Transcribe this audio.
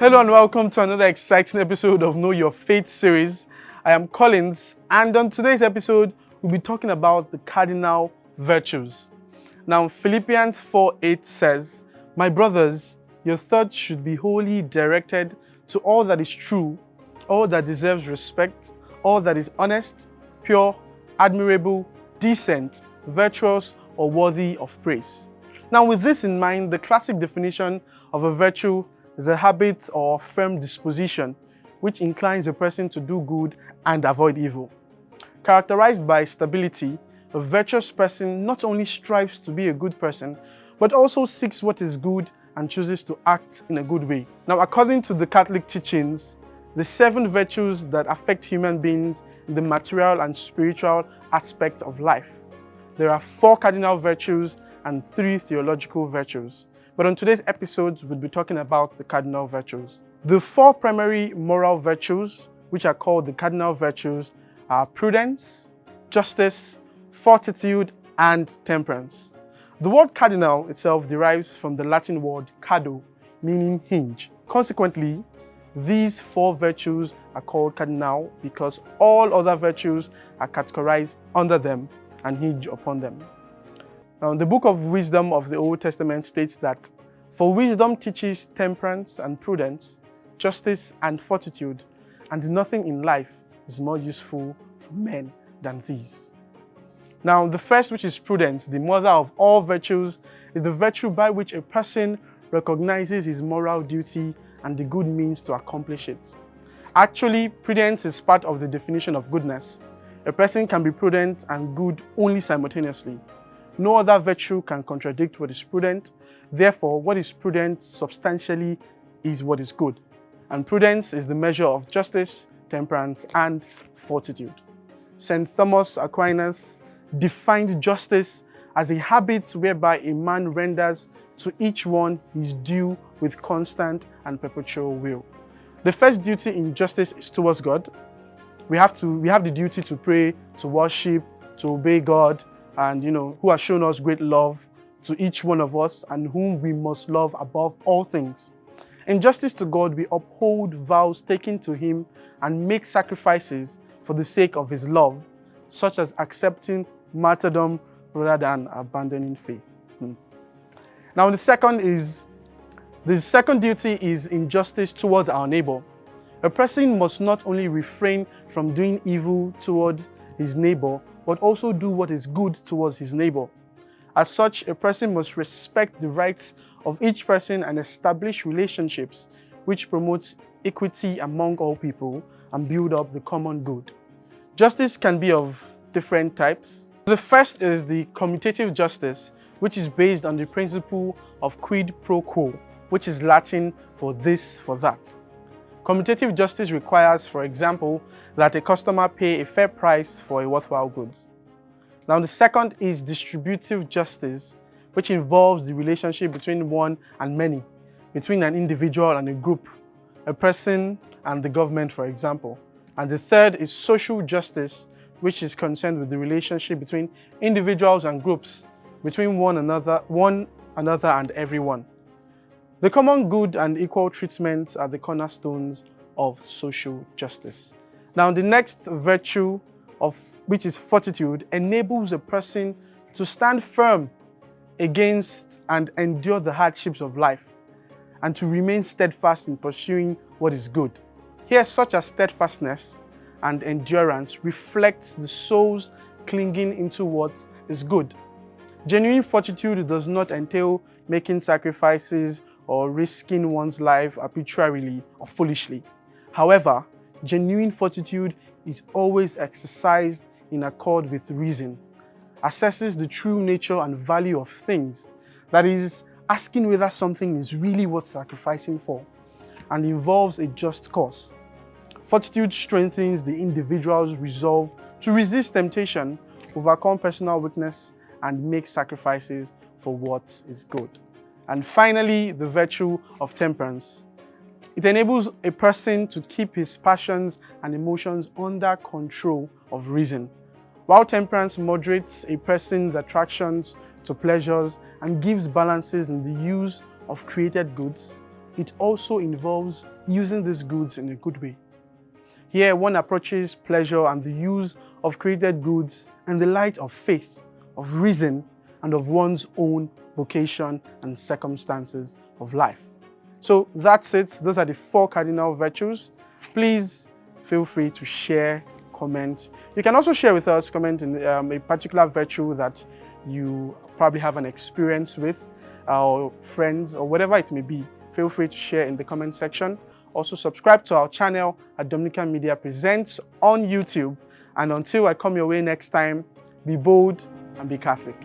Hello and welcome to another exciting episode of Know Your Faith series. I am Collins, and on today's episode, we'll be talking about the Cardinal Virtues. Now, Philippians 4:8 says, "My brothers, your thoughts should be wholly directed to all that is true, all that deserves respect, all that is honest, pure, admirable, decent, virtuous, or worthy of praise." Now, with this in mind, the classic definition of a virtue is a habit or firm disposition which inclines a person to do good and avoid evil. Characterized by stability, a virtuous person not only strives to be a good person, but also seeks what is good and chooses to act in a good way. Now, according to the Catholic teachings, the 7 virtues that affect human beings in the material and spiritual aspect of life. There are 4 cardinal virtues and 3 theological virtues. But on today's episode, we'll be talking about the cardinal virtues. The 4 primary moral virtues, which are called the cardinal virtues, are prudence, justice, fortitude, and temperance. The word cardinal itself derives from the Latin word cardo, meaning hinge. Consequently, these 4 virtues are called cardinal because all other virtues are categorized under them and hinge upon them. Now, the book of wisdom of the Old Testament states that, "For wisdom teaches temperance and prudence, justice and fortitude, and nothing in life is more useful for men than these." Now, the first, which is prudence, the mother of all virtues, is the virtue by which a person recognizes his moral duty and the good means to accomplish it. Actually, prudence is part of the definition of goodness. A person can be prudent and good only simultaneously. No other virtue can contradict what is prudent. Therefore, what is prudent substantially is what is good. And prudence is the measure of justice, temperance, and fortitude. St. Thomas Aquinas defined justice as a habit whereby a man renders to each one his due with constant and perpetual will. The first duty in justice is towards God. We have the duty to pray, to worship, to obey God, and who has shown us great love to each one of us and whom we must love above all things. In justice to God, we uphold vows taken to Him and make sacrifices for the sake of His love, such as accepting martyrdom rather than abandoning faith. Now, the second duty is in justice towards our neighbor. A person must not only refrain from doing evil towards his neighbor, but also do what is good towards his neighbor. As such, a person must respect the rights of each person and establish relationships which promote equity among all people and build up the common good. Justice can be of different types. The first is the commutative justice, which is based on the principle of quid pro quo, which is Latin for this, for that. Commutative justice requires, for example, that a customer pay a fair price for a worthwhile goods. Now, the second is distributive justice, which involves the relationship between one and many, between an individual and a group, a person and the government, for example. And the third is social justice, which is concerned with the relationship between individuals and groups, between one another and everyone. The common good and equal treatment are the cornerstones of social justice. Now, the next virtue, which is fortitude, enables a person to stand firm against and endure the hardships of life and to remain steadfast in pursuing what is good. Here, such as steadfastness and endurance reflects the soul's clinging into what is good. Genuine fortitude does not entail making sacrifices or risking one's life arbitrarily or foolishly. However, genuine fortitude is always exercised in accord with reason, assesses the true nature and value of things, that is, asking whether something is really worth sacrificing for, and involves a just cause. Fortitude strengthens the individual's resolve to resist temptation, overcome personal weakness, and make sacrifices for what is good. And finally, the virtue of temperance. It enables a person to keep his passions and emotions under control of reason. While temperance moderates a person's attractions to pleasures and gives balances in the use of created goods, it also involves using these goods in a good way. Here, one approaches pleasure and the use of created goods in the light of faith, of reason, and of one's own vocation and circumstances of life. So that's it. Those are the 4 cardinal virtues. Please feel free to share, comment. You can also share with us, comment in a particular virtue that you probably have an experience with, or friends, or whatever it may be. Feel free to share in the comment section. Also subscribe to our channel at Dominican Media Presents on YouTube. And until I come your way next time, be bold and be Catholic.